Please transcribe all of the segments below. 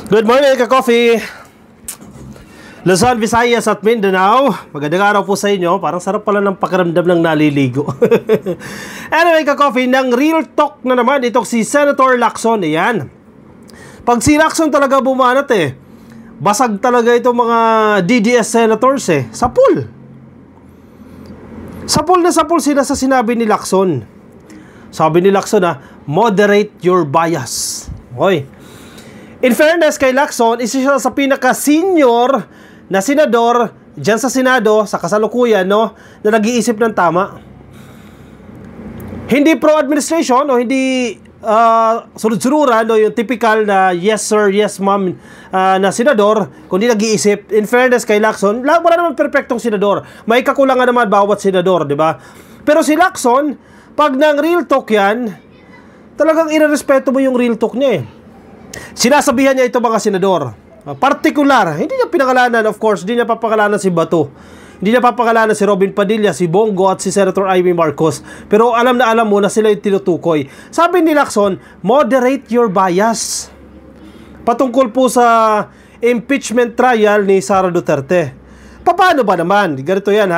Good morning, ka-coffee! Luzon, Visayas at Mindanao. Magandang araw po sa inyo. Parang sarap pala ng pakiramdam ng naliligo. Anyway, ka-coffee, ng real talk na naman itong si Senator Lacson. Ayan. Pag si Lacson talaga bumanat basag talaga itong mga DDS senators Sapul. Sapul na sapul sila sa sinabi ni Lacson. Sabi ni Lacson moderate your bias. Okay. In fairness kay Lacson, isa siya sa pinaka-senior na senador dyan sa Senado, sa kasalukuyan, na nag-iisip ng tama. Hindi pro-administration o hindi sunod-sunuran yung typical na yes sir, yes ma'am na senador, kundi nag-iisip. In fairness kay Lacson, wala naman perfectong senador. May kakulangan naman bawat senador, di ba? Pero si Lacson, pag nang real talk yan, talagang irerespeto mo yung real talk niya Sinasabihan niya ito mga senador. Particular, hindi niya pinangalanan, of course, hindi niya papangalanan si Bato. Hindi niya papangalanan si Robin Padilla, si Bongo at si Senator Amy Marcos. Pero alam na alam mo na sila yung tinutukoy. Sabi ni Lacson, moderate your bias. Patungkol po sa impeachment trial ni Sara Duterte. Paano ba naman? Ganito yan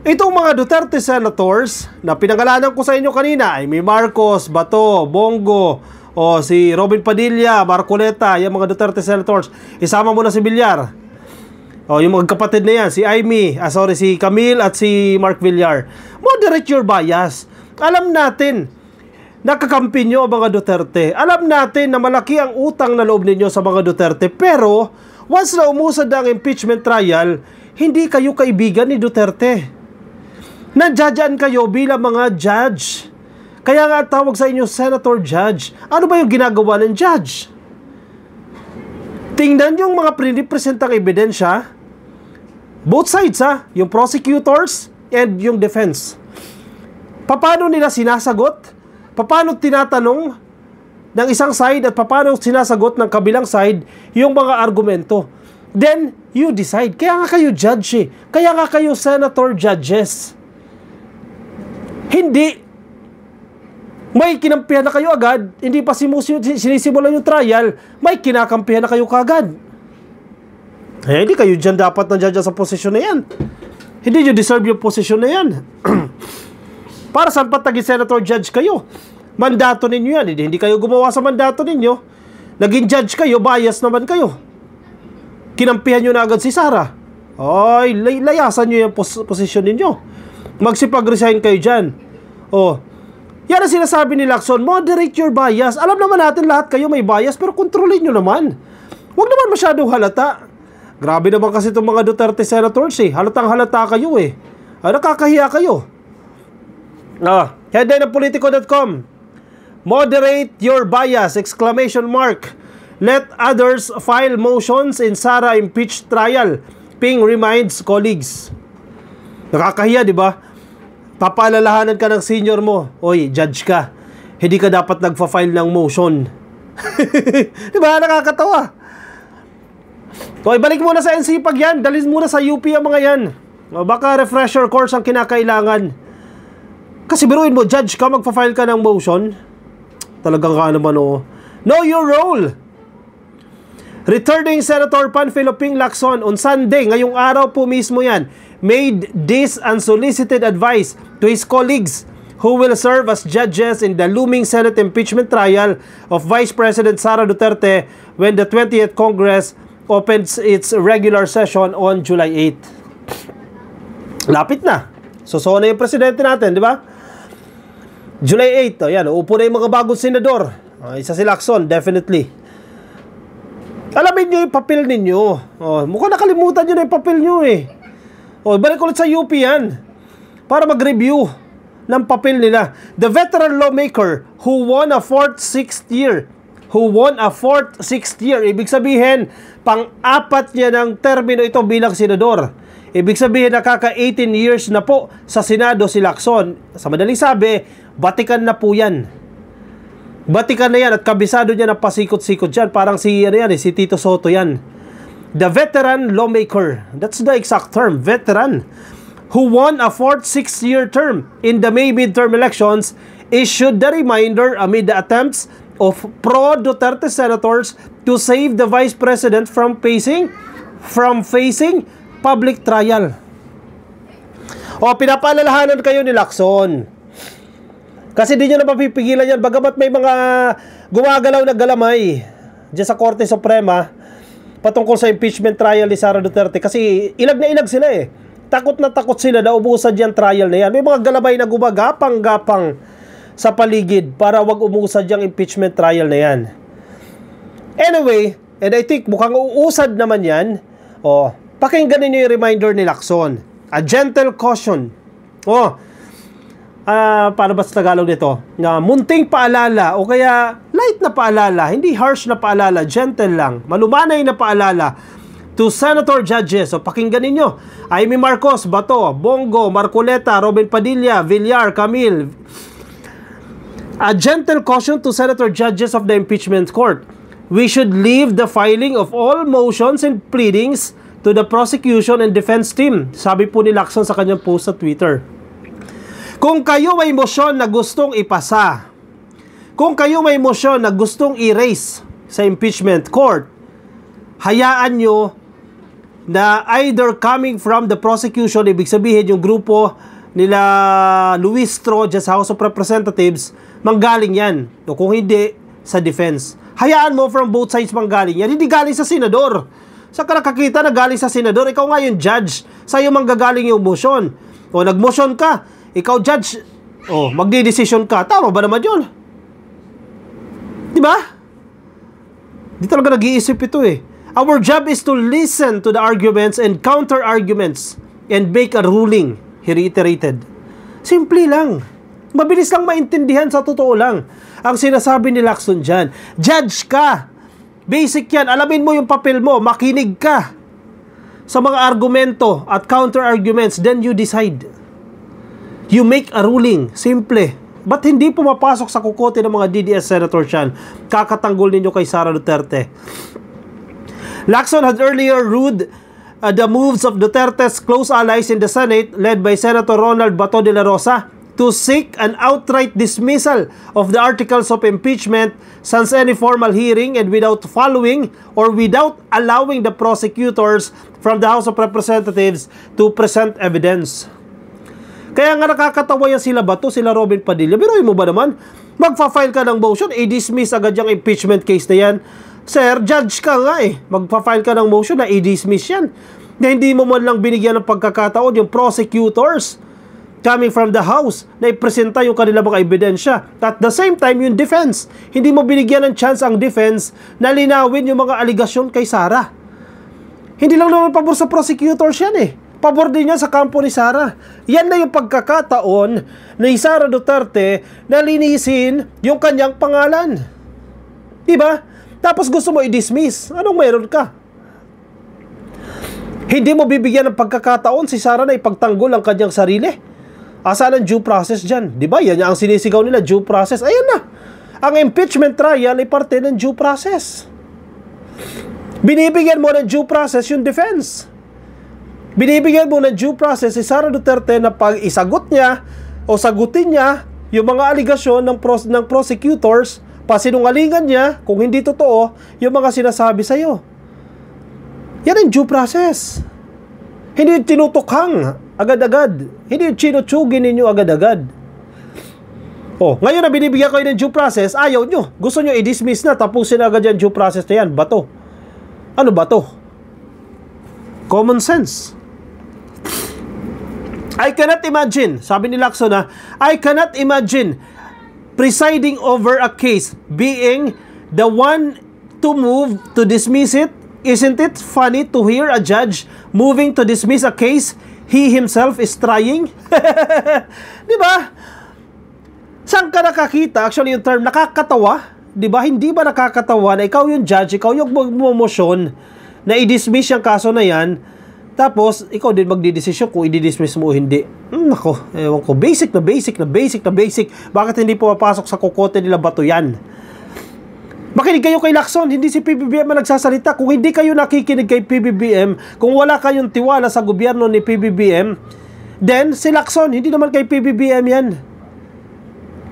Itong mga Duterte senators na pinangalanan ko sa inyo kanina, Amy Marcos, Bato, Bongo, si Robin Padilla, Marcoleta, yung mga Duterte senators, isama mo na si Villar. Yung mga kapatid na yan, si Amy, si Camille at si Mark Villar. Moderate your bias. Alam natin, nakakampi nyo ang mga Duterte. Alam natin na malaki ang utang na loob ninyo sa mga Duterte. Pero, once na umusad ang impeachment trial, hindi kayo kaibigan ni Duterte. Nandiyan kayo bilang mga judge. Kaya nga tawag sa inyo Senator Judge. Ano ba yung ginagawa ng judge? Tingnan yung mga pinipresentang ebidensya. Both sides yung prosecutors and yung defense. Paano nila sinasagot? Paano tinatanong ng isang side at paano sinasagot ng kabilang side yung mga argumento? Then, you decide. Kaya nga kayo judge Kaya nga kayo senator judges. Hindi may kinampihan na kayo agad, hindi pa sinisimulan yung trial, may kinakampihan na kayo kagad. Hindi kayo dyan dapat nandiyan sa posisyon na yan. Hindi nyo deserve yung posisyon na yan. Para saan pa tagi senator judge kayo? Mandato ninyo yan. Hindi kayo gumawa sa mandato ninyo. Naging judge kayo, bias naman kayo. Kinampihan nyo na agad si Sara. Layasan nyo yung posisyon ninyo. Magsipag-resign kayo dyan. Yan ang sinasabi ni Lacson, moderate your bias. Alam naman natin lahat kayo may bias, pero kontrolin nyo naman. Huwag naman masyadong halata. Grabe naman kasi itong mga Duterte senators Halatang halata kayo nakakahiya kayo. Headline ng Politico.com, moderate your bias! ! Let others file motions in Sara impeached trial. Ping reminds colleagues. Nakakahiya, di ba? Papaalalahanan ka ng senior mo, judge ka. Hindi ka dapat nagfa-file ng motion. Diba? Nakakatawa. Balik muna sa NCPag yan. Dalhin muna sa UP ang mga yan. Baka refresher course ang kinakailangan. Kasi biruin mo, judge ka, magfa-file ka ng motion. Talagang know your role. Returning Senator Panfilo Ping Lacson on Sunday, ngayong araw po mismo yan, made this unsolicited advice to his colleagues who will serve as judges in the looming Senate impeachment trial of Vice President Sara Duterte when the 20th Congress opens its regular session on July 8. Lapit na. So na yung presidente natin, di ba? July 8, uupo na yung mga bagong senador. Isa si Lacson, definitely. Alamin nyo yung papel ninyo. Mukhang nakalimutan nyo na yung papel nyo balik ulit sa UP yan para mag-review ng papel nila. The veteran lawmaker who won a fourth, sixth year, ibig sabihin, pang-apat niya ng termino ito bilang senador. Ibig sabihin, nakaka-18 years na po sa Senado si Lacson. Sa madaling sabi, batikan na po yan. Batikan na yan at kabisado niya na pasikot-sikot dyan. Parang si Tito Soto yan. The veteran lawmaker, that's the exact term, veteran, who won a fourth, six-year term in the May midterm elections, issued the reminder amid the attempts of pro-Duterte senators to save the Vice President from facing public trial. O, pinapaalalahanan kayo ni Lacson. Kasi di nyo na mapipigilan yan. Bagamat may mga gumagalaw na galamay diyan sa Korte Suprema patungkol sa impeachment trial ni Sara Duterte. Kasi ilag na ilag sila eh. Takot na takot sila na umusad yung trial na yan. May mga galamay na gumagapang-gapang sa paligid para wag umusad yung impeachment trial na yan. Anyway, and I think mukhang uusad naman yan. O, pakinggan ninyo yung reminder ni Lacson. A gentle caution. Paano ba sa Tagalog nito? Munting paalala o kaya light na paalala, hindi harsh na paalala, gentle lang, malumanay na paalala to Senator Judges. So pakinggan ninyo, Amy Marcos, Bato, Bongo, Marcoleta, Robin Padilla, Villar, Camille. A gentle caution to Senator Judges of the Impeachment Court. We should leave the filing of all motions and pleadings to the prosecution and defense team. Sabi po ni Lacson sa kanyang post sa Twitter. Kung kayo may motion na gustong ipasa, kung kayo may motion na gustong i-raise sa impeachment court, hayaan nyo na either coming from the prosecution, ibig sabihin yung grupo nila Luis Tro sa House of Representatives, manggaling yan. O kung hindi, sa defense. Hayaan mo from both sides manggaling yan. Hindi galing sa senador. Sa nakakita na galing sa senador, ikaw nga yung judge, sa'yo manggagaling yung motion. O nag-motion ka, ikaw judge, magdi-decision ka. Tama ba naman yun? Di ba? Di talaga nag-iisip ito eh. Our job is to listen to the arguments and counter-arguments and make a ruling, he reiterated. Simple lang. Mabilis lang maintindihan, sa totoo lang. Ang sinasabi ni Lacson dyan, judge ka. Basic yan. Alamin mo yung papel mo. Makinig ka sa mga argumento at counter-arguments. Then you decide. You make a ruling. Simple. Ba't hindi pumapasok sa kukote ng mga DDS senators yan? Kakatanggol ninyo kay Sara Duterte. Lacson had earlier ruled the moves of Duterte's close allies in the Senate, led by Senator Ronald Bato de la Rosa, to seek an outright dismissal of the articles of impeachment sans any formal hearing and without following or without allowing the prosecutors from the House of Representatives to present evidence. Kaya nga nakakatawa yan sila Bato, sila Robin Padilla. Biruin mo ba naman? Magfa-file ka ng motion, i-dismiss agad yung impeachment case na yan. Sir, judge ka nga eh. Magfa-file ka ng motion na i-dismiss yan. Na hindi mo man lang binigyan ng pagkakataon yung prosecutors coming from the House na ipresenta yung kanilang mga ebidensya. At the same time, yung defense. Hindi mo binigyan ng chance ang defense na linawin yung mga aligasyon kay Sara. Hindi lang naman pabor sa prosecutors yan eh. Pabor din niya sa kampo ni Sara. Yan na yung pagkakataon ni Sara Duterte na linisin yung kanyang pangalan. Diba? Tapos gusto mo i-dismiss. Anong meron ka? Hindi mo bibigyan ng pagkakataon si Sara na ipagtanggol ang kanyang sarili. Asan ang due process dyan? Diba? Yan ang sinisigaw nila, due process. Ayan na. Ang impeachment trial ay parte ng due process. Binibigyan mo ng due process yung defense. Binibigyan mo ng due process si Sara Duterte na pag isagot niya o sagutin niya yung mga aligasyon ng prosecutors, pasinungalingan niya kung hindi totoo yung mga sinasabi sa'yo. Yan ang due process. Hindi yung tinutukhang agad-agad. Hindi yung chinutsugin ninyo agad-agad. Ngayon na binibigyan kayo ng due process, ayaw nyo. Gusto nyo i-dismiss na, tapusin agad yung due process na yan. Bato. Ano ba to? Common sense. I cannot imagine, sabi ni Lacson I cannot imagine presiding over a case being the one to move to dismiss it. Isn't it funny to hear a judge moving to dismiss a case he himself is trying? Diba? Saan ka nakakita? Actually, yung term nakakatawa. Diba? Hindi ba nakakatawa na ikaw yung judge, ikaw yung magmumosyon na i-dismiss yung kaso na yan, tapos ikaw din magdidesisyon kung i-dismiss mo o hindi. Nako, ewan ko. Basic. Bakit hindi pumapasok sa kukote nila Bato yan? Makinig kayo kay Lacson, hindi si PBBM ang nagsasalita. Kung hindi kayo nakikinig kay PBBM, kung wala kayong tiwala sa gobyerno ni PBBM, then si Lacson, hindi naman kay PBBM yan.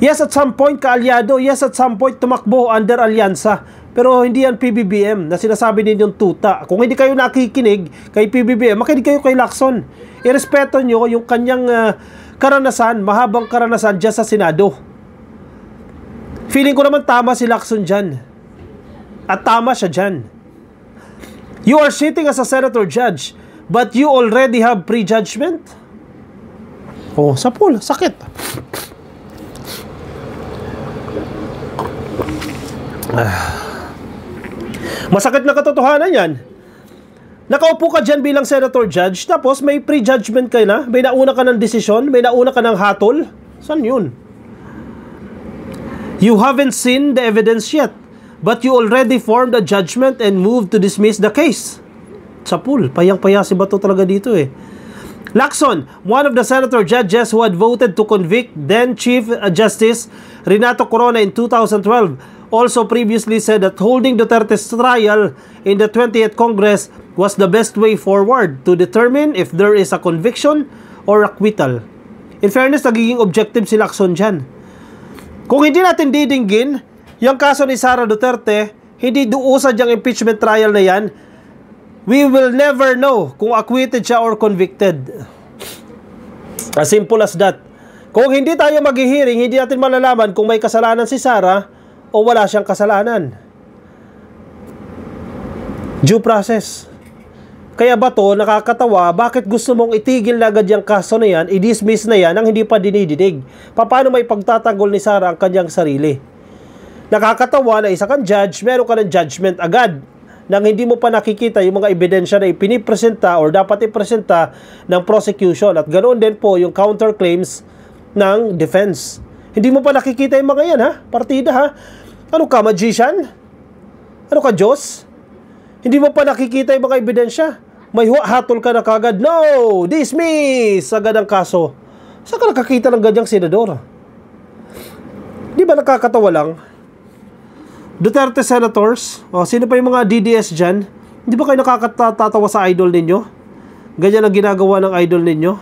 Yes, at some point kaalyado. Yes, at some point tumakbo under alyansa. Pero hindi yan PBBM na sinasabi ninyong tuta. Kung hindi kayo nakikinig kay PBBM, makinig kayo kay Lacson. Irespeto nyo yung kanyang karanasan, mahabang karanasan dyan sa Senado. Feeling ko naman tama si Lacson dyan. At tama siya dyan. You are sitting as a senator judge, but you already have prejudgment? Oh, sapul, sakit. Masakit na katotohanan yan. Nakaupo ka dyan bilang senator judge, tapos may prejudgment ka na, may nauna ka ng desisyon, may nauna ka ng hatol. Saan yun? You haven't seen the evidence yet, but you already formed a judgment and moved to dismiss the case. Sapul, payang-paya si Bato talaga dito eh. Lacson, one of the senator judges who had voted to convict then Chief Justice Renato Corona in 2012, also previously said that holding Duterte's trial in the 20th Congress was the best way forward to determine if there is a conviction or acquittal. In fairness, nagiging objective si Lacson dyan. Kung hindi natin didinggin yung kaso ni Sara Duterte, hindi duusad yung impeachment trial na yan, we will never know kung acquitted siya or convicted. As simple as that. Kung hindi tayo mag-hearing, hindi natin malalaman kung may kasalanan si Sara o wala siyang kasalanan. Due process. Kaya ba to, nakakatawa, bakit gusto mong itigil na agad yung kaso na yan, i-dismiss na yan, ang hindi pa dinidinig? Paano may pagtatanggol ni Sara ang kanyang sarili? Nakakatawa na isa kang judge, meron ka ng judgment agad, nang hindi mo pa nakikita yung mga ebidensya na ipinipresenta or dapat ipresenta ng prosecution. At ganoon din po yung counterclaims ng defense. Hindi mo pa nakikita yung mga yan, ha? Partida, ha? Ano ka, magician? Ano ka, Diyos? Hindi mo pa nakikita yung mga ebidensya. May hatol ka na kagad. No! Dismiss! Agad ang kaso. Saan ka nakakita ng ganyang senador? Di ba nakakatawa lang? Duterte senators, o sino pa yung mga DDS dyan? Hindi ba kayo nakakatatawa sa idol ninyo? Ganyan ang ginagawa ng idol ninyo?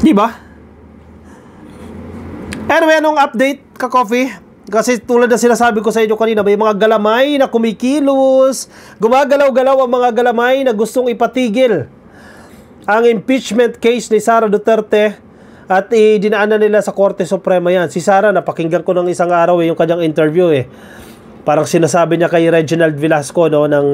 Di ba? Anyway, anong update, ka-coffee? Kasi tulad na sinasabi ko sa inyo kanina, may mga galamay na kumikilos, gumagalaw-galaw ang mga galamay na gustong ipatigil ang impeachment case ni Sara Duterte at dinaanan nila sa Korte Suprema yan. Si Sara, napakinggan ko ng isang araw yung kanyang interview eh. Parang sinasabi niya kay Reginald Velasco no, ng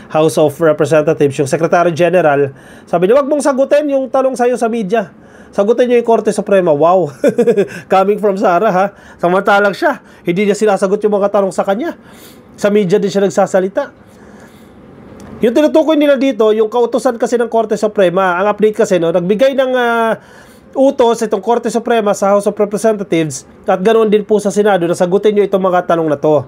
House of Representatives, yung Secretary General, sabi niya, wag mong sagutin yung tanong sa'yo sa media. Sagutin niyo yung Korte Suprema. Wow! Coming from Sara, ha? Samantalang siya, hindi niya sinasagot yung mga tanong sa kanya. Sa media din siya nagsasalita. Yung tinutukoy nila dito, yung kautusan kasi ng Korte Suprema, ang update kasi, no, nagbigay ng utos itong Korte Suprema sa House of Representatives at ganoon din po sa Senado na sagutin niyo itong mga tanong na to.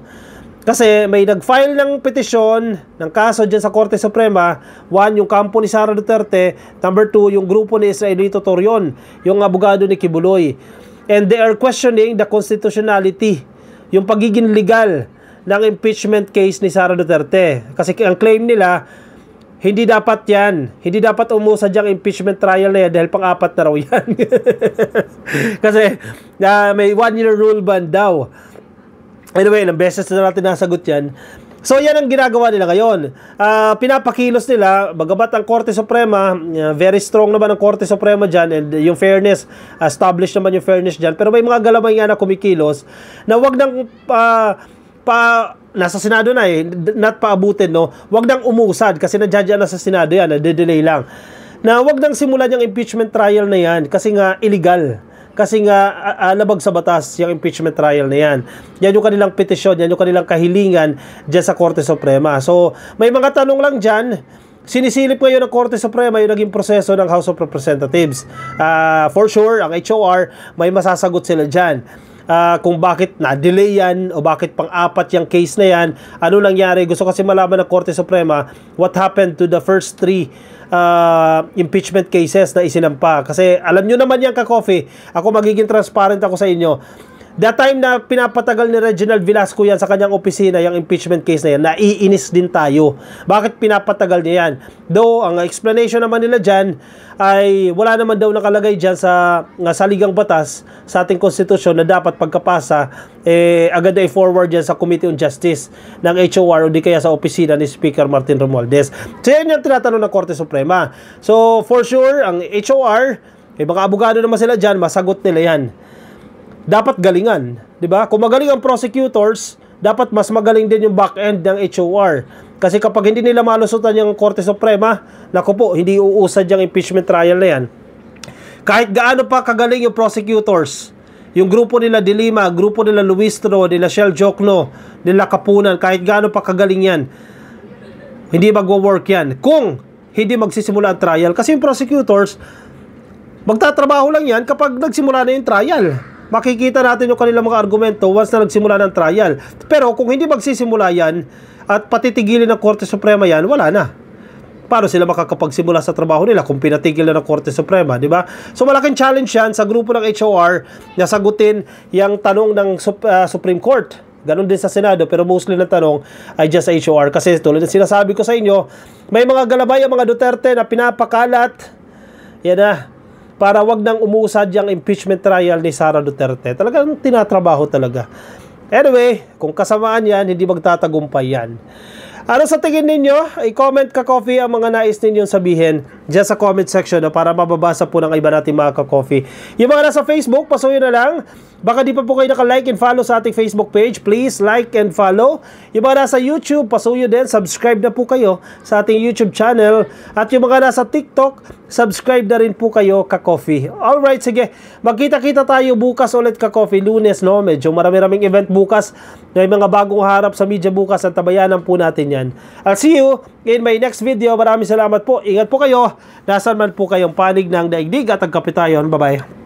Kasi may nag-file ng petisyon, ng kaso dyan sa Korte Suprema. One, yung kampo ni Sara Duterte. Number two, yung grupo ni Israelito Torion, yung abogado ni Kibuloy. And they are questioning the constitutionality, yung pagiging legal ng impeachment case ni Sara Duterte. Kasi ang claim nila, hindi dapat yan. Hindi dapat umusad yung impeachment trial na yan dahil pang-apat na raw yan. Kasi may 1-year rule ban daw. Anyway, ilang beses na natin nasagot yan. So, yan ang ginagawa nila ngayon. Pinapakilos nila, bagamat ang Korte Suprema, very strong naman ang Korte Suprema dyan, and yung fairness, established naman yung fairness dyan. Pero may mga galamay nga na kumikilos na wag nang nasa Senado na eh, not paabutin, no? Wag nang umusad kasi nadjadya na sa Senado yan, nade-delay lang. Na wag nang simulan yung impeachment trial na yan kasi nga illegal. Kasi nga labag sa batas yung impeachment trial na yan. Yan yung kanilang petisyon, yan yung kanilang kahilingan dyan sa Korte Suprema. So, may mga tanong lang dyan. Sinisilip ngayon ng Korte Suprema yung naging proseso ng House of Representatives. For sure, ang HOR, may masasagot sila dyan. Kung bakit na-delay yan o bakit pang-apat yung case na yan, ano nangyari. Gusto kasi malaman ng Korte Suprema what happened to the first 3 impeachment cases na isinampa. Kasi alam nyo naman yan, ka-coffee, ako magiging transparent ako sa inyo. That time na pinapatagal ni Reginald Velasco yan sa kanyang opisina, yung impeachment case na yan, naiinis din tayo. Bakit pinapatagal niya yan? Though, ang explanation naman nila dyan ay wala naman daw nakalagay dyan sa saligang batas sa ating konstitusyon na dapat pagkapasa, agad na i-forward yan sa Committee on Justice ng HOR o di kaya sa opisina ni Speaker Martin Romualdez. So, yan yung tinatanong ng Korte Suprema. So, for sure, ang HOR, mga abogado naman sila dyan, masagot nila yan. Dapat galingan, 'di ba? Kung magaling ang prosecutors, dapat mas magaling din yung back end ng HOR. Kasi kapag hindi nila malusutan yung Korte Suprema, naku po, hindi uusad yung impeachment trial na yan. Kahit gaano pa kagaling yung prosecutors, yung grupo nila De Lima, grupo nila Luistro, nila Shell Jokno, nila Kapunan, kahit gaano pa kagaling yan, hindi magwo-work yan kung hindi magsisimula ang trial. Kasi yung prosecutors, magtatrabaho lang yan kapag nagsimula na yung trial. Makikita natin yung kanilang mga argumento once na nagsimula ng trial. Pero kung hindi magsisimula yan at patitigilin ng Korte Suprema yan, wala na. Paano sila makakapagsimula sa trabaho nila kung pinatigil na ng Korte Suprema, di ba? So malaking challenge yan sa grupo ng HOR na sagutin yung tanong ng Supreme Court. Ganon din sa Senado, pero mostly na tanong ay just sa HOR. Kasi tulad ng sinasabi ko sa inyo, may mga galabay ang mga Duterte na pinapakalat. Yan na. Para wag nang umuusad yung impeachment trial ni Sara Duterte. Talagang tinatrabaho talaga. Anyway, kung kasamaan yan, hindi magtatagumpay yan. Ano sa tingin ninyo? I-comment ka-coffee ang mga nais ninyong sabihin dyan sa comment section para mababasa po ng iba natin mga ka-coffee. Yung mga nasa Facebook, pasuyo na lang. Baka di pa po kayo naka-like and follow sa ating Facebook page. Please like and follow. Yung mga nasa YouTube, pasuyo din. Subscribe na po kayo sa ating YouTube channel. At yung mga nasa TikTok, subscribe na rin po kayo ka-coffee. Alright, sige. Magkita-kita tayo bukas ulit ka-coffee. Lunes, no? Medyo marami-raming event bukas. May mga bagong harap sa media bukas at tabayanan po natin yan. I'll see you in my next video. Maraming salamat po. Ingat po kayo. Nasaan man po kayong panig ng daigdig at ang kapitayon. Bye-bye.